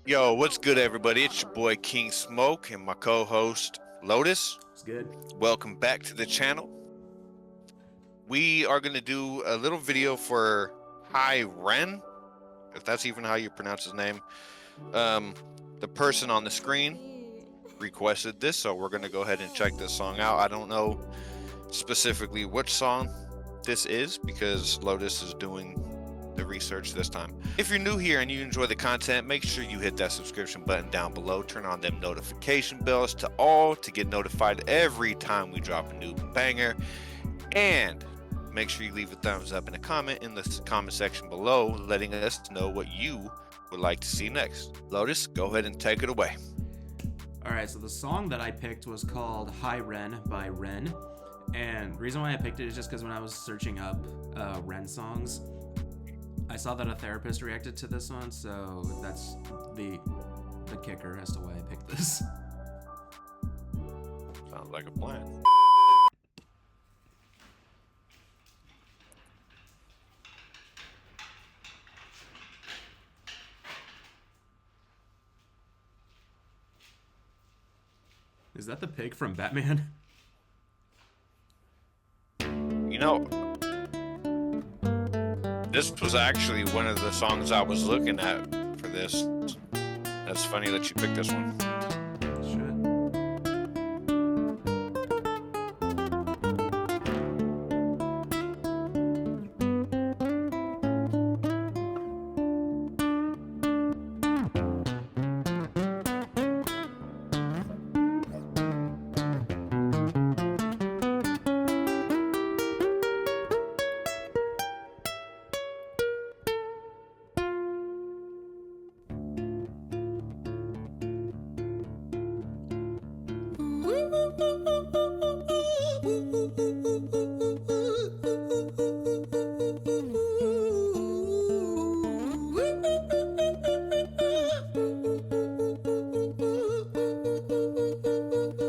Yo, what's good, everybody? It's your boy KingSmoke and my co-host Lotus. It's good. Welcome back to the channel. We are gonna do a little video for Hi Ren, if that's even how you pronounce his name. The person on the screen requested this, so we're gonna go ahead and check this song out. I don't know specifically which song this is because Lotus is doing the research this time. If you're new here and you enjoy the content, make sure you hit that subscription button down below. Turn on them notification bells to all to get notified every time we drop a new banger. And make sure you leave a thumbs up and a comment in the comment section below, letting us know what you would like to see next. Lotus, go ahead and take it away. Alright, so the song that I picked was called Hi Ren by Ren. And the reason why I picked it is just because when I was searching up Ren songs, I saw that a therapist reacted to this one, so that's the kicker as to why I picked this. Sounds like a plan. Is that the pig from Batman? You know, this was actually one of the songs I was looking at for this. That's funny that you picked this one.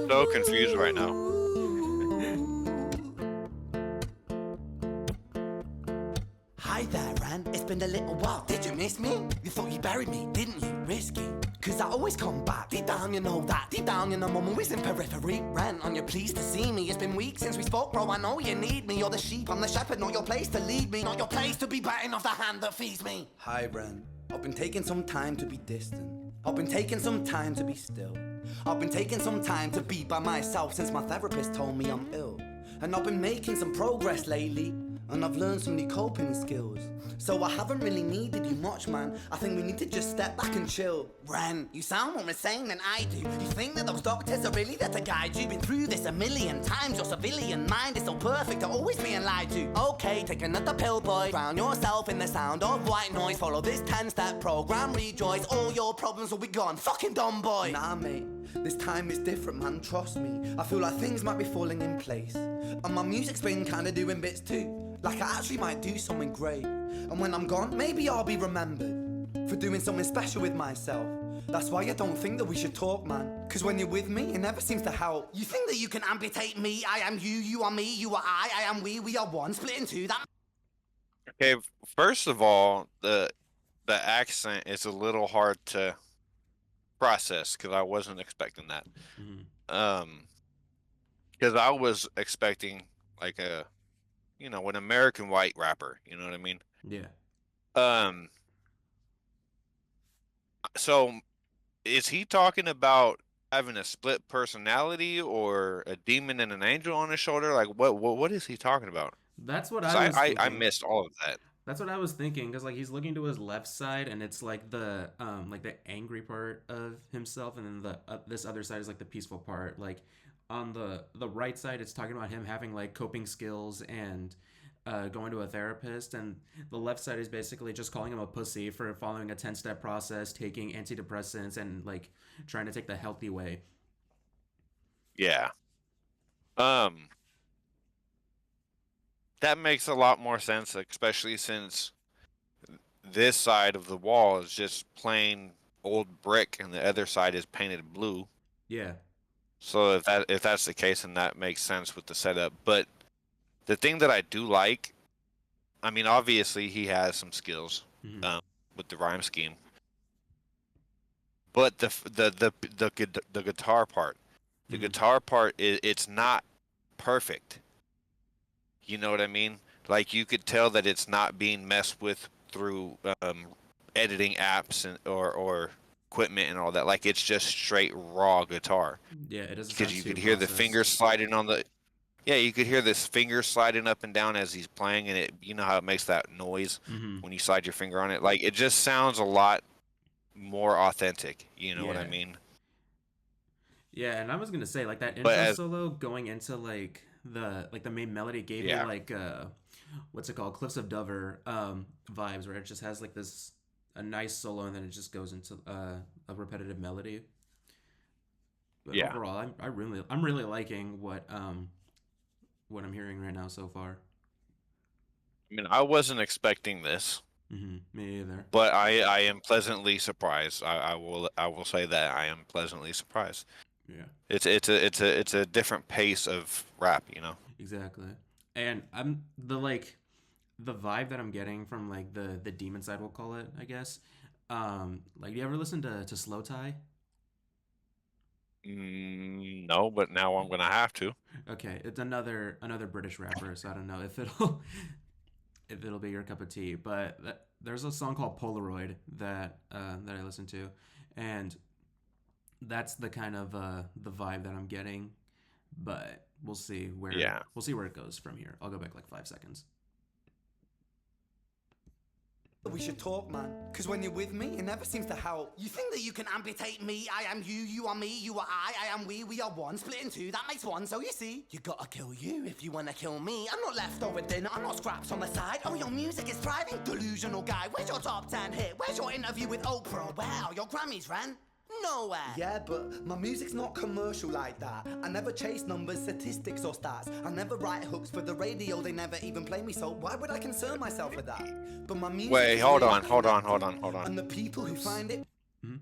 So confused right now. Hi there, Ren. It's been a little while. Did you miss me? You thought you buried me, didn't you? Risky. Cause I always come back. Deep down, you know that. Deep down, you know I'm always in periphery. Ren, on your pleased to see me. It's been weeks since we spoke, bro. I know you need me. You're the sheep, I'm the shepherd. Not your place to lead me. Not your place to be biting off the hand that feeds me. Hi, Ren. I've been taking some time to be distant. I've been taking some time to be still. I've been taking some time to be by myself since my therapist told me I'm ill. And I've been making some progress lately. And I've learned some new coping skills. So I haven't really needed you much, man. I think we need to just step back and chill. Ren, you sound more insane than I do. You think that those doctors are really there to guide you? Been through this a million times. Your civilian mind is so perfect to always being lied to. Okay, take another pill, boy. Drown yourself in the sound of white noise. Follow this 10-step program, rejoice. All your problems will be gone. Fucking dumb boy. Nah, mate. This time is different, man. Trust me. I feel like things might be falling in place. And my music's been kinda doing bits too. Like I actually might do something great. And when I'm gone, maybe I'll be remembered for doing something special with myself. That's why I don't think that we should talk, man. Cause when you're with me, it never seems to help. You think that you can amputate me? I am you, you are me, you are I am we are one. Split in two, that... Okay, first of all, the accent is a little hard to process because I wasn't expecting that. Because I was expecting like an American white rapper. You know what I mean? Yeah. So is he talking about having a split personality or a demon and an angel on his shoulder? Like what is he talking about? That's what 'Cause I was thinking. I missed all of that. That's what I was thinking, because like he's looking to his left side, and it's like the angry part of himself, and then the this other side is like the peaceful part. Like on the right side, it's talking about him having like coping skills and going to a therapist, and the left side is basically just calling him a pussy for following a 10-step process, taking antidepressants, and like trying to take the healthy way. Yeah. That makes a lot more sense, especially since this side of the wall is just plain old brick and the other side is painted blue. Yeah. So if that's the case, then that makes sense with the setup. But the thing that I do like, I mean, obviously he has some skills with the rhyme scheme. but the guitar part, the Mhm. guitar part it's not perfect. You know what I mean? Like you could tell that it's not being messed with through editing apps or equipment and all that. Like it's just straight raw guitar Yeah, it doesn't because sound you too could hear the processed. fingers sliding on the. Yeah, you could hear this finger sliding up and down as he's playing, and it. You know how it makes that noise Hmm. when you slide your finger on it. Like it just sounds a lot more authentic. You know what I Yeah. mean? Yeah, and I was gonna say like that But intro as solo going into the main melody gave me yeah, like what's it called, Cliffs of Dover vibes, where it just has like this a nice solo and then it just goes into a repetitive melody. But yeah. overall, I'm really liking what I'm hearing right now so far. I mean, I wasn't expecting this. Me either. But I am pleasantly surprised. I will say that I am pleasantly surprised. Yeah, It's a different pace of rap, you know. exactly. And I'm the vibe that I'm getting from like the demon side, we'll call it, I guess. Like, do you ever listen to Slow Tie? No, but now I'm gonna have to. Okay, it's another British rapper, so I don't know if it'll if it'll be your cup of tea. But there's a song called Polaroid that I listen to, and that's the kind of the vibe that I'm getting. But Yeah. we'll see where it goes from here. I'll go back like 5 seconds. We should talk, man. Cause when you're with me, it never seems to help. You think that you can amputate me? I am you, you are me, you are I am we are one. Split in two, that makes one. So you see, you gotta kill you if you wanna kill me. I'm not leftover dinner, I'm not scraps on the side. Oh, your music is thriving, delusional guy. Where's your top 10 hit? Where's your interview with Oprah? Where are your Grammys, Ren? Nowhere. Yeah, but my music's not commercial like that. I never chase numbers, statistics, or stats. I never write hooks for the radio, they never even play me, so why would I concern myself with that? But my music Wait, is hold really on, hold on, connected, hold on. and the people who find it. Hmm.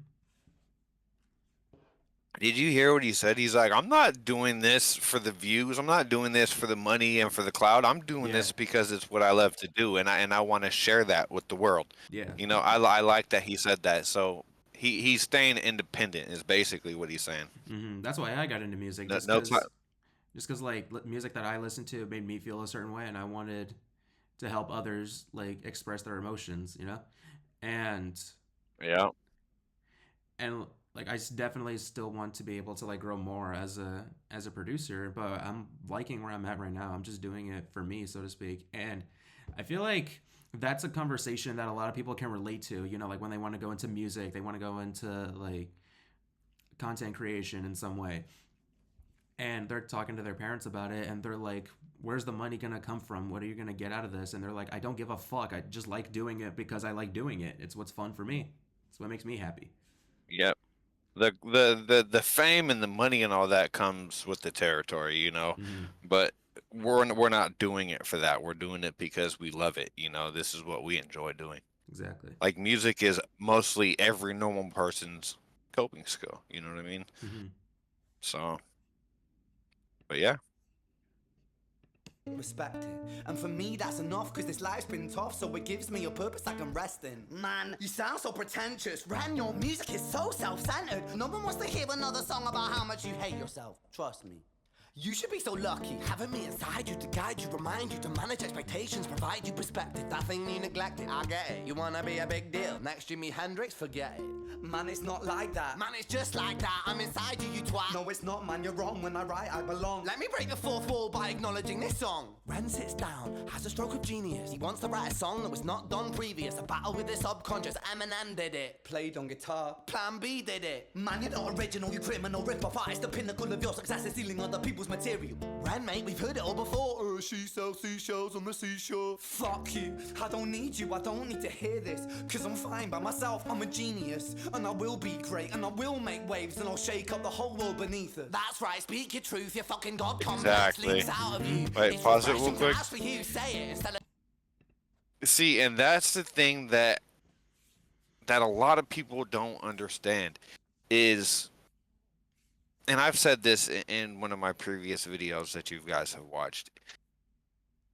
Did you hear what he said? He's like, I'm not doing this for the views. I'm not doing this for the money and for the cloud. I'm doing Yeah, this because it's what I love to do, and I want to share that with the world. yeah. You know, I like that he said that. So he's staying independent is basically what he's saying. That's why I got into music, No, no cloud. just because like music that I listened to made me feel a certain way, and I wanted to help others like express their emotions, you know, and Yeah. and like definitely still want to be able to like grow more as a producer, but I'm liking where I'm at right now. I'm just doing it for me, so to speak, and I feel like that's a conversation that a lot of people can relate to. You know, like when they want to go into music, they want to go into like content creation in some way, and they're talking to their parents about it, and they're like, where's the money gonna come from? What are you gonna get out of this? And they're like, I don't give a fuck, I just like doing it because I like doing it. It's what's fun for me. It's what makes me happy. Yep. The fame and the money and all that comes with the territory, you know. Hmm. But we're not doing it for that. We're doing it because we love it. You know, this is what we enjoy doing. Exactly. Like music is mostly every normal person's coping skill. You know what I mean? Hmm. So, but yeah, Respect it. And for me, that's enough, cause this life's been tough, so it gives me a purpose I can rest in. Man, you sound so pretentious. Ran, your music is so self-centered. No one wants to hear another song about how much you hate yourself. Trust me. You should be so lucky, having me inside you to guide you, remind you to manage expectations, provide you perspective. That thing you neglected, I get it. You wanna be a big deal, next Jimi Hendrix, forget it. Man, it's not like that. Man, it's just like that. I'm inside you, you twat. No, it's not, man, you're wrong. When I write, I belong. Let me break the fourth wall by acknowledging this song. Ren sits down, has a stroke of genius. He wants to write a song that was not done previous. A battle with the subconscious, Eminem did it. Played on guitar, Plan B did it. Man, you're not original, you criminal rip-off artist. The pinnacle of your success is stealing other people's material. Ren, mate, we've heard it all before. She sells seashells on the seashore. Fuck you, I don't need you, I don't need to hear this. Cause I'm fine by myself, I'm a genius. And I will be great, and I will make waves, and I'll shake up the whole world beneath us. That's right, speak your truth, your fucking god complex exactly. leaks out of you. Wait, It's pause it real refreshing to quick. ask for you, say it instead of See, and that's the thing that a lot of people don't understand is, and I've said this in one of my previous videos that you guys have watched.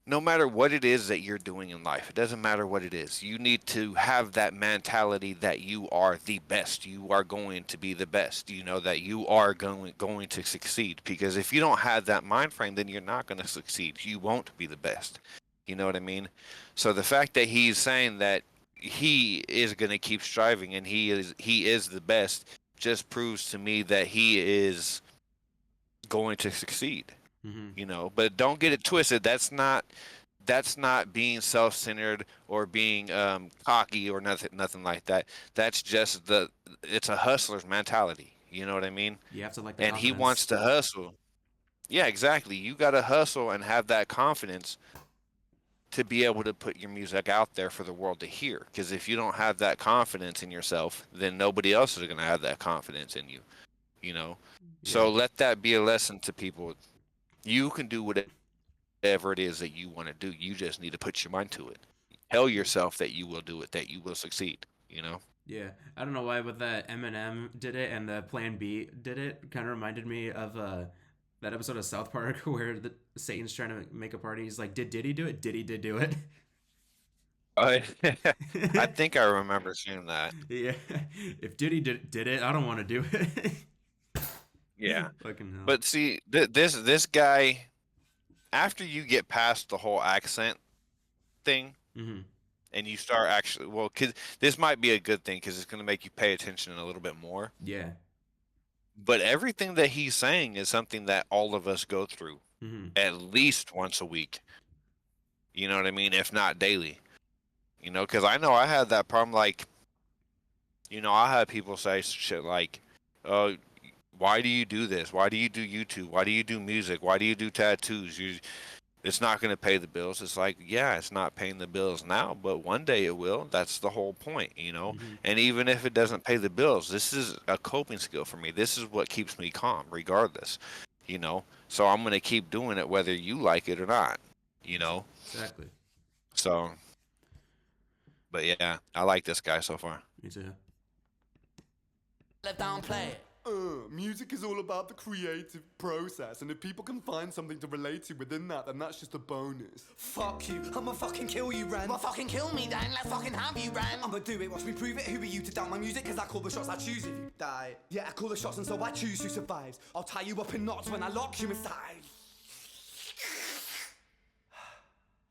no matter what it is that you're doing in life, it doesn't matter what it is. You need to have that mentality that you are the best. You are going to be the best. You know that you are going to succeed. Because if you don't have that mind frame, then you're not going to succeed. You won't be the best. You know what I mean? So the fact that he's saying that he is going to keep striving and he is the best just proves to me that he is going to succeed. Mm-hmm. You know, but don't get it twisted. That's not being self-centered or being cocky or nothing like that. That's just it's a hustler's mentality. You know what I mean? You have to like the And he confidence. wants to hustle. Yeah, exactly. You got to hustle and have that confidence to be able to put your music out there for the world to hear. Because if you don't have that confidence in yourself, then nobody else is going to have that confidence in you. You know? So let that be a lesson to people. You can do whatever it is that you want to do. You just need to put your mind to it. Tell yourself that you will do it, that you will succeed, you know? Yeah, I don't know why, but that Eminem did it and the Plan B did it kind of reminded me of that episode of South Park where Satan's trying to make a party. He's like, "Did Diddy do it? Diddy did do it." I think I remember seeing that. Yeah, if Diddy did it, I don't want to do it. Yeah. Fucking hell. But see, this guy, after you get past the whole accent thing, Mm-hmm. and you start actually, well, cause this might be a good thing because it's going to make you pay attention a little bit more. Yeah. But everything that he's saying is something that all of us go through Mm-hmm. at least once a week. You know what I mean? If not daily. You know, because I know I had that problem. Like, you know, I had people say shit like, "Oh, why do you do this? Why do you do YouTube? Why do you do music? Why do you do tattoos? It's not going to pay the bills." It's like, yeah, it's not paying the bills now, but one day it will. That's the whole point, you know? Mm-hmm. And even if it doesn't pay the bills, this is a coping skill for me. This is what keeps me calm, regardless, you know? So I'm going to keep doing it whether you like it or not, you know? Exactly. So, but yeah, I like this guy so far. Me too. Let down, play it. Music is all about the creative process, and if people can find something to relate to within that, then that's just a bonus. Fuck you, I'ma fucking kill you, Ren. Well, fucking kill me then, let's fucking have you, Ren. I'ma do it, watch me prove it. Who are you to doubt my music? Cause I call the shots, I choose if you die. Yeah, I call the shots and so I choose who survives. I'll tie you up in knots when I lock you inside.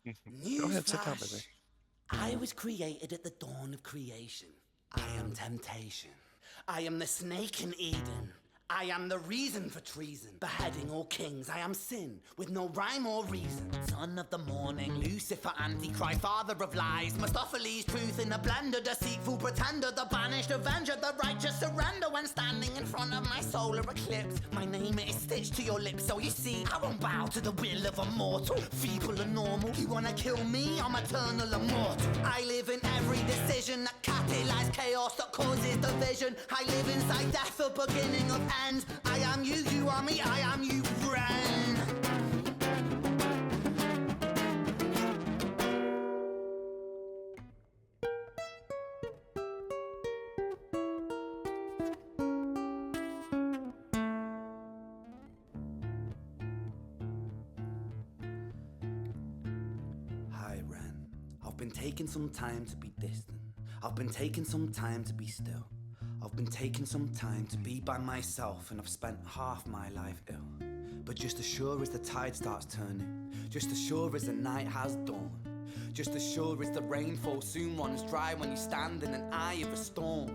Go ahead, sit down, baby. I was created at the dawn of creation. I am temptation. I am the snake in Eden. I am the reason for treason. Beheading all kings, I am sin, with no rhyme or reason. Son of the morning, Lucifer, Antichrist, father of lies. Mephistopheles, truth in a blender, deceitful pretender, the banished avenger, the righteous surrender. When standing in front of my solar eclipse, my name is stitched to your lips, so you see, I won't bow to the will of a mortal. Feeble and normal, you wanna kill me, I'm eternal immortal. I live in every decision that catalyzes chaos, that causes division. I live inside death, the beginning of end. I am you, you are me, I am you, friend. Hi, Ren. I've been taking some time to be distant. I've been taking some time to be still. I've been taking some time to be by myself, and I've spent half my life ill. But just as sure as the tide starts turning, just as sure as the night has dawned, just as sure as the rainfall soon runs dry when you stand in an eye of a storm.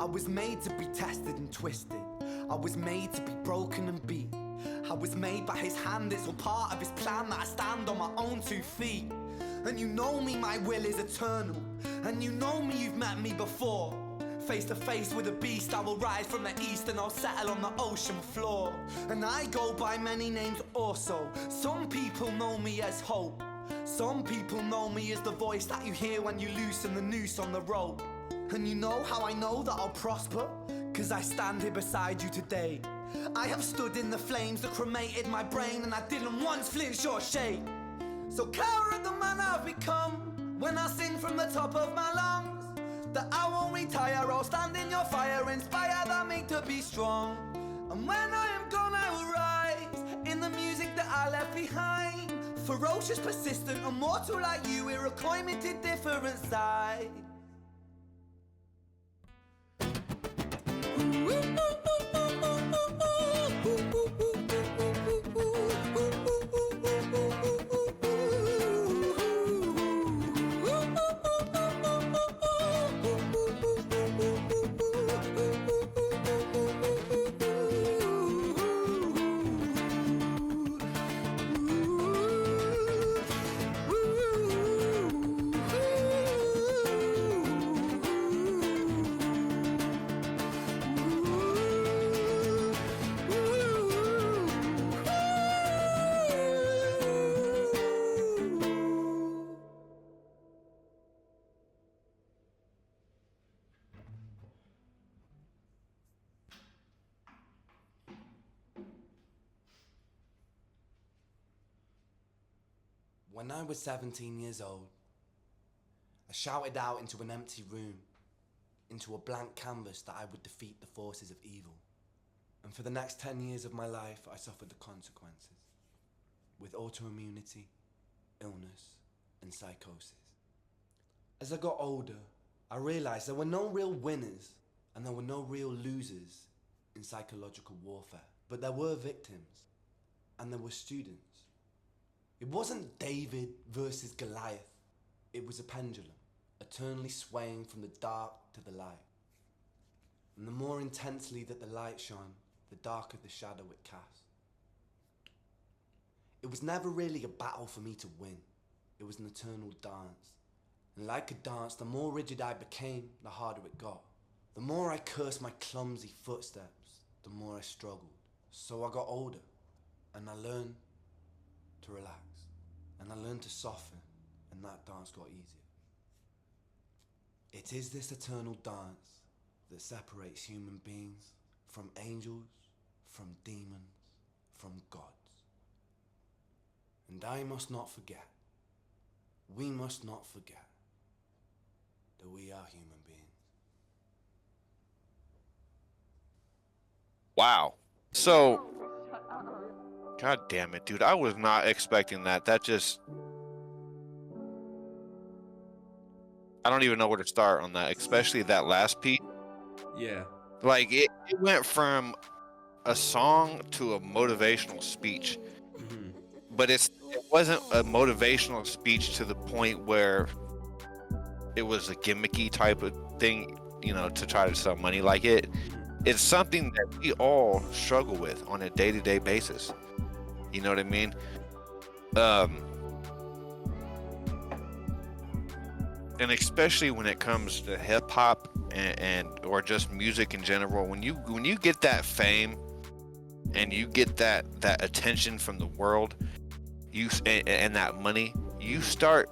I was made to be tested and twisted. I was made to be broken and beat. I was made by his hand, it's all part of his plan that I stand on my own 2 feet. And you know me, my will is eternal. And you know me, you've met me before. Face to face with a beast, I will rise from the east and I'll settle on the ocean floor. And I go by many names also. Some people know me as hope. Some people know me as the voice that you hear when you loosen the noose on the rope. And you know how I know that I'll prosper? Cause I stand here beside you today. I have stood in the flames that cremated my brain, and I didn't once flinch or shake. So cower at the man I've become when I sing from the top of my lungs. That I won't retire, I'll stand in your fire, inspire that me to be strong. And when I am gone I will rise in the music that I left behind. ferocious, persistent, immortal like you, we're a committed different side. When I was 17 years old, I shouted out into an empty room, into a blank canvas that I would defeat the forces of evil. And for the next 10 years of my life, I suffered the consequences, with autoimmunity, illness, and psychosis. As I got older, I realized there were no real winners and there were no real losers in psychological warfare, but there were victims and there were students. It wasn't David versus Goliath. It was a pendulum, eternally swaying from the dark to the light. And the more intensely that the light shone, the darker the shadow it cast. It was never really a battle for me to win. It was an eternal dance. And like a dance, the more rigid I became, the harder it got. The more I cursed my clumsy footsteps, the more I struggled. So I got older, and I learned to relax. And I learned to soften, and that dance got easier. It is this eternal dance that separates human beings from angels, from demons, from gods. And I must not forget, we must not forget, that we are human beings. Wow. So, God damn it, dude. I was not expecting that. That just... I don't even know where to start on that, especially that last piece. Yeah. Like, it went from a song to a motivational speech. Mm-hmm. But it wasn't a motivational speech to the point where it was a gimmicky type of thing, you know, to try to sell money. Like, it's something that we all struggle with on a day-to-day basis. You know what I mean? And especially when it comes to hip hop and or just music in general, when you get that fame and you get that attention from the world, and that money, you start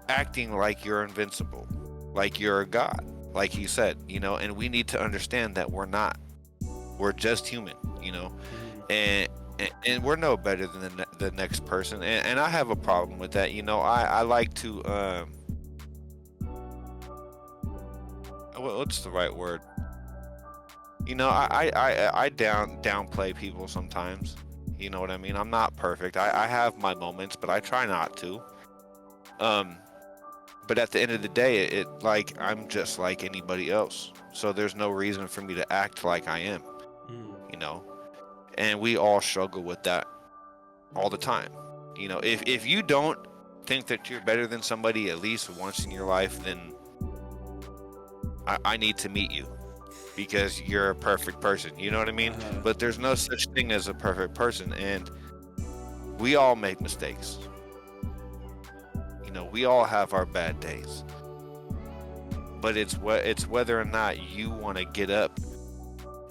acting like you're invincible, like you're a god, like he said, you know. And we need to understand that we're not. We're just human, you know, and we're no better than the next person. And I have a problem with that, you know. I like to what's the right word? You know, I downplay people sometimes. You know what I mean? I'm not perfect. I have my moments, but I try not to. But at the end of the day, it like I'm just like anybody else. So there's no reason for me to act like I am. You know, and we all struggle with that all the time. You know, if you don't think that you're better than somebody at least once in your life, then I need to meet you, because you're a perfect person. You know what I mean? But there's no such thing as a perfect person, and we all make mistakes. You know, we all have our bad days. But it's whether or not you want to get up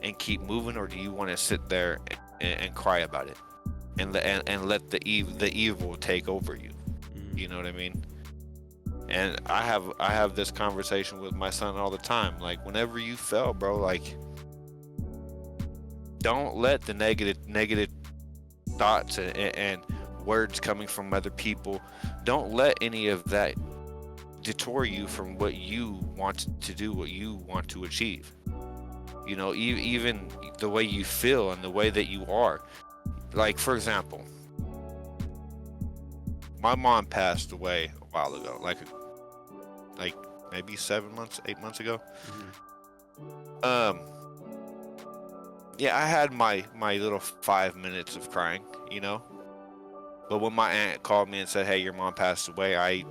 and keep moving, or do you want to sit there and cry about it and let the evil take over you. You know what I mean? And I have this conversation with my son all the time. Like, whenever you fail, bro, like, don't let the negative thoughts and words coming from other people, don't let any of that detour you from what you want to do, what you want to achieve. You know, even the way you feel and the way that you are. Like, for example, my mom passed away a while ago, like maybe 8 months ago. Yeah, I had my little 5 minutes of crying, you know. But when my aunt called me and said, "Hey, your mom passed away," I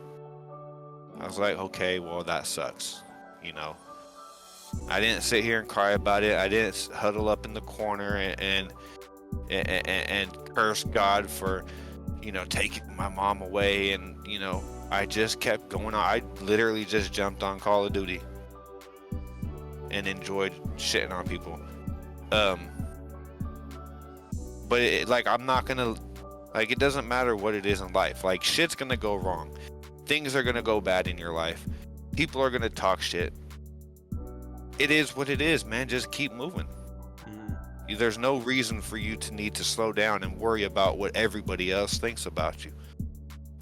was like, "Okay, well that sucks," you know. I didn't sit here and cry about it. I didn't huddle up in the corner and curse God for, you know, taking my mom away, and you know, I just kept going on. I literally just jumped on Call of Duty and enjoyed shitting on people. But like, I'm not gonna, like, it doesn't matter what it is in life. Like, shit's gonna go wrong. Things are gonna go bad in your life. People are gonna talk shit. It is what it is, man. Just keep moving. There's no reason for you to need to slow down and worry about what everybody else thinks about you.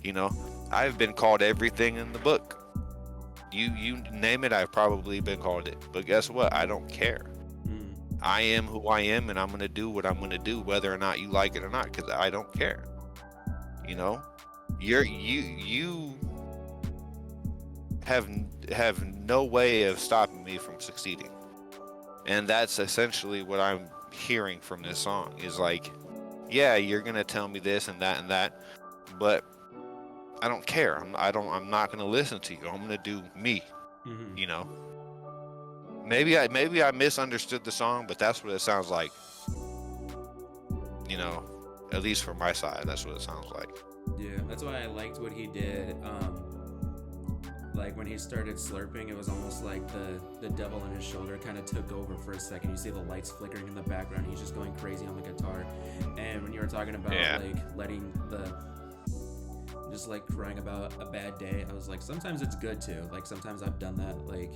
You know, I've been called everything in the book. You name it, I've probably been called it. But guess what? I don't care. I am who I am, and I'm gonna do what I'm gonna do, whether or not you like it or not, because I don't care. You know, you have no way of stopping me from succeeding, and that's essentially what I'm hearing from this song. Is like, yeah, you're gonna tell me this and that, but I don't care. I'm not gonna listen to you. I'm gonna do me. You know. Maybe I misunderstood the song, but that's what it sounds like. You know, at least from my side, that's what it sounds like. Yeah, that's why I liked what he did. Like when he started slurping, it was almost like the devil on his shoulder kind of took over for a second. You see the lights flickering in the background. He's just going crazy on the guitar. And when you were talking about like letting just like crying about a bad day, I was like, sometimes it's good too. Like sometimes I've done that. Like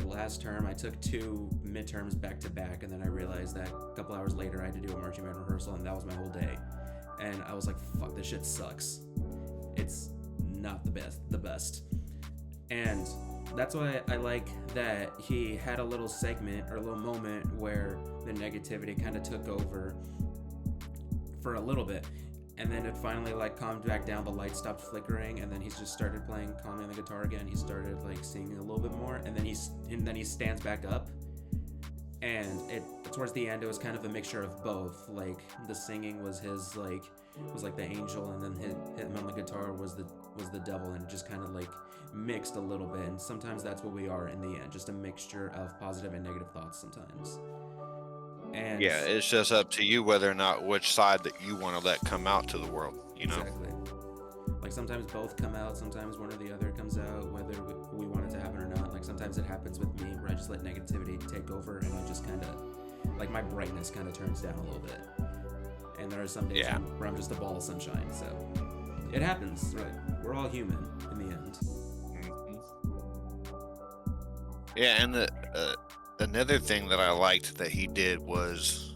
last term, I took 2 midterms back to back, and then I realized that a couple hours later I had to do a marching band rehearsal, and that was my whole day. And I was like, fuck, this shit sucks. It's not the best. And that's why I like that he had a little segment or a little moment where the negativity kind of took over for a little bit. And then it finally like calmed back down, the lights stopped flickering, and then he just started playing calmly on the guitar again. He started like singing a little bit more, and then he stands back up. And towards the end, it was kind of a mixture of both. Like the singing was his like the angel, and then him on the guitar was the devil, and it just kind of like mixed a little bit. And sometimes that's what we are in the end, just a mixture of positive and negative thoughts sometimes. And yeah, it's just up to you whether or not which side that you want to let come out to the world, you know? Exactly. Like sometimes both come out, sometimes one or the other comes out, whether we want it to happen or not. Like sometimes it happens with me where I just let negativity take over, and I just kind of, like my brightness kind of turns down a little bit. And there are some days where I'm just a ball of sunshine, so it happens, right? We're all human in the end. Yeah, and another thing that I liked that he did was,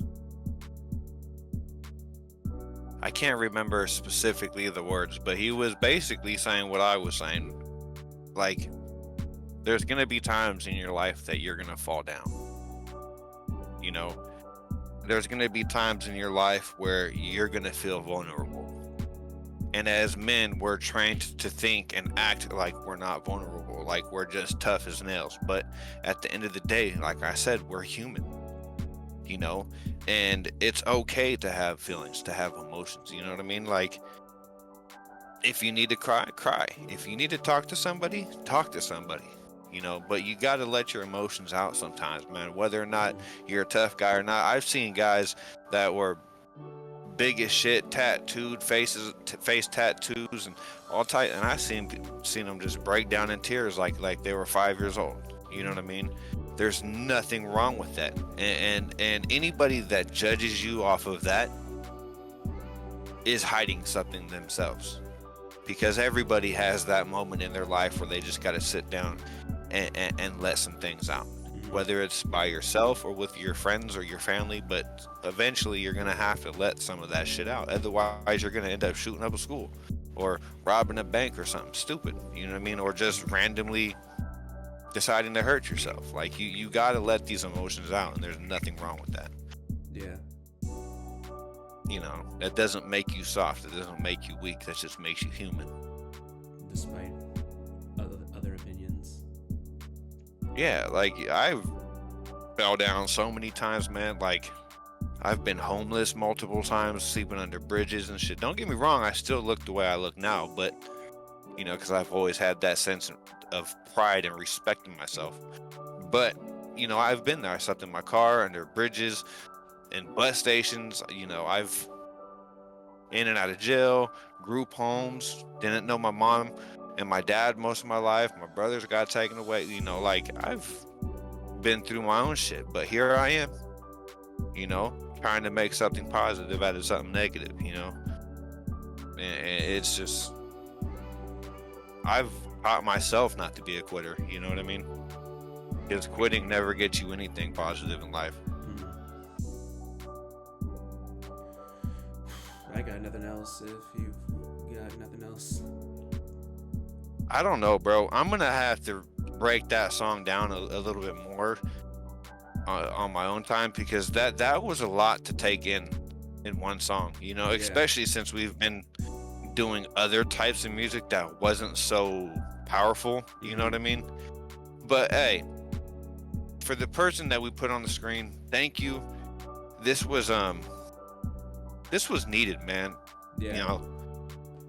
I can't remember specifically the words, but he was basically saying what I was saying. Like, there's going to be times in your life that you're going to fall down. You know, there's going to be times in your life where you're going to feel vulnerable. And as men, we're trained to think and act like we're not vulnerable, like we're just tough as nails. But at the end of the day, like I said, we're human, you know, and it's okay to have feelings, to have emotions, you know what I mean? Like, if you need to cry, cry. If you need to talk to somebody, talk to somebody, you know, but you got to let your emotions out sometimes, man, whether or not you're a tough guy or not. I've seen guys that were big as shit, tattooed face tattoos and all tight, and I seen them just break down in tears like they were 5 years old. You know what I mean? There's nothing wrong with that, and anybody that judges you off of that is hiding something themselves, because everybody has that moment in their life where they just got to sit down and let some things out, whether it's by yourself or with your friends or your family. But eventually you're going to have to let some of that shit out. Otherwise you're going to end up shooting up a school or robbing a bank or something stupid, you know what I mean? Or just randomly deciding to hurt yourself. Like you got to let these emotions out, and there's nothing wrong with that. Yeah. you know, that doesn't make you soft. It doesn't make you weak. That just makes you human. Despite other opinions. Yeah, like I've fell down so many times, man. Like I've been homeless multiple times, sleeping under bridges and shit. Don't get me wrong, I still look the way I look now, but you know, because I've always had that sense of pride and respecting myself. But you know, I've been there. I slept in my car, under bridges, in bus stations. You know, I've in and out of jail, group homes. Didn't know my mom and my dad most of my life. My brothers got taken away. You know, like I've been through my own shit, but here I am. You know, trying to make something positive out of something negative. You know, and it's just I've taught myself not to be a quitter. You know what I mean? Because quitting never gets you anything positive in life. I got nothing else. If you've got nothing else, I don't know, bro. I'm gonna have to break that song down a little bit more on my own time, because that was a lot to take in one song. You know, especially since we've been doing other types of music that wasn't so powerful. You know what I mean? But hey, for the person that we put on the screen, thank you. This was needed, man. yeah, You know,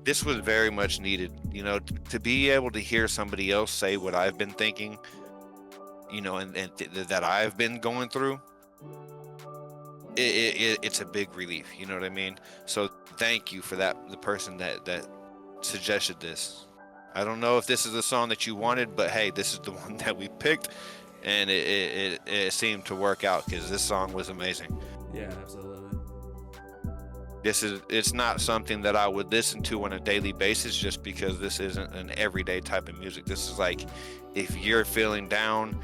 this was very much needed. You know, to be able to hear somebody else say what I've been thinking, you know, and that I've been going through, it's a big relief. You know what I mean? So thank you for that, the person that suggested this. I don't know if this is the song that you wanted, but hey, this is the one that we picked, and it seemed to work out, because this song was amazing. yeah, absolutely. It's not something that I would listen to on a daily basis, just because this isn't an everyday type of music. This is like, if you're feeling down,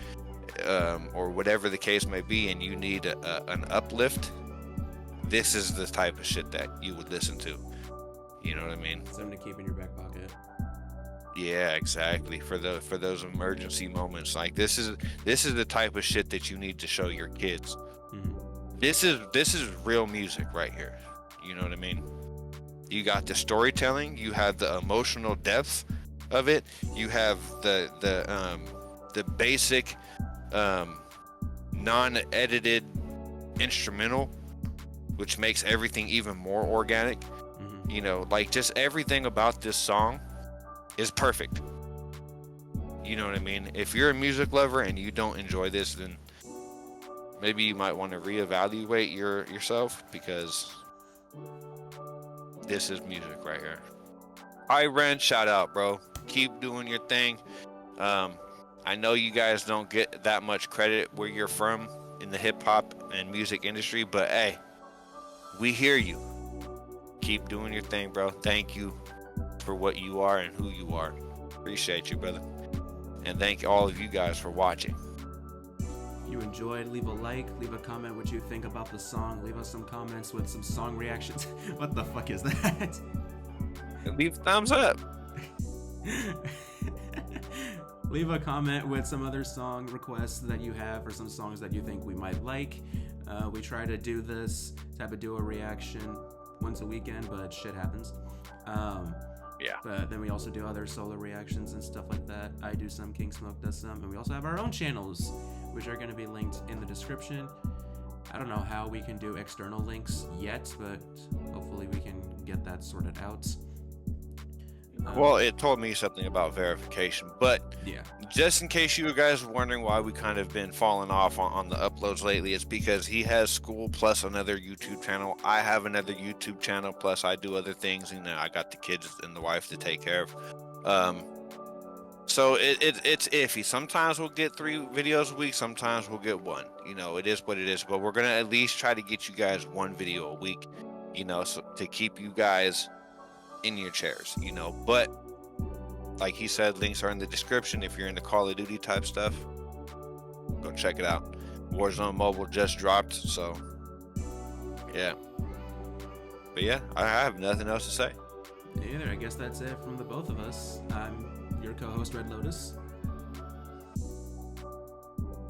or whatever the case may be, and you need an uplift, this is the type of shit that you would listen to. You know what I mean? Something to keep in your back pocket. Yeah, exactly. For those emergency moments, like this is the type of shit that you need to show your kids. Mm-hmm. This is real music right here. You know what I mean? You got the storytelling, you have the emotional depth of it, you have the basic non-edited instrumental, which makes everything even more organic. Mm-hmm. You know, like just everything about this song is perfect. You know what I mean? If you're a music lover and you don't enjoy this, then maybe you might want to reevaluate yourself, because this is music right here. Hi Ren, shout out, bro. Keep doing your thing. I know you guys don't get that much credit where you're from in the hip hop and music industry, but hey, we hear you. Keep doing your thing, bro. Thank you for what you are and who you are. Appreciate you, brother. And thank all of you guys for watching. If you enjoyed, leave a like, leave a comment what you think about the song, leave us some comments with some song reactions. What the fuck is that? Leave thumbs up. Leave a comment with some other song requests that you have, or some songs that you think we might like. We try to do this type of duo reaction once a weekend, but shit happens. Yeah. But then we also do other solo reactions and stuff like that. I do some, KingSmoke does some, and we also have our own channels, which are going to be linked in the description. I don't know how we can do external links yet, but hopefully we can get that sorted out. Well, it told me something about verification, but Yeah. just in case you guys were wondering why we kind of been falling off on the uploads lately, it's because he has school plus another YouTube channel. I have another YouTube channel, plus I do other things, and I got the kids and the wife to take care of. So it's iffy. Sometimes we'll get 3 videos a week, sometimes we'll get 1. You know, it is what it is, but we're gonna at least try to get you guys 1 video a week, you know, so to keep you guys in your chairs, you know. But like he said, links are in the description. If you're into Call of Duty type stuff, go check it out. Warzone Mobile just dropped, so yeah. But yeah, I have nothing else to say. Either. I guess that's it from the both of us. I'm your co-host, Red Lotus.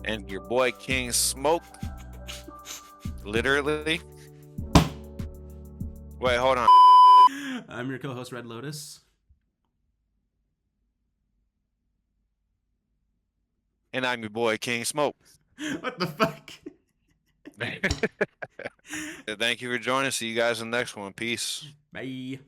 And your boy KingSmoke, literally. Wait, hold on. I'm your co-host, Red Lotus. And I'm your boy, KingSmoke. What the fuck? Thank you for joining us. See you guys in the next one. Peace. Bye.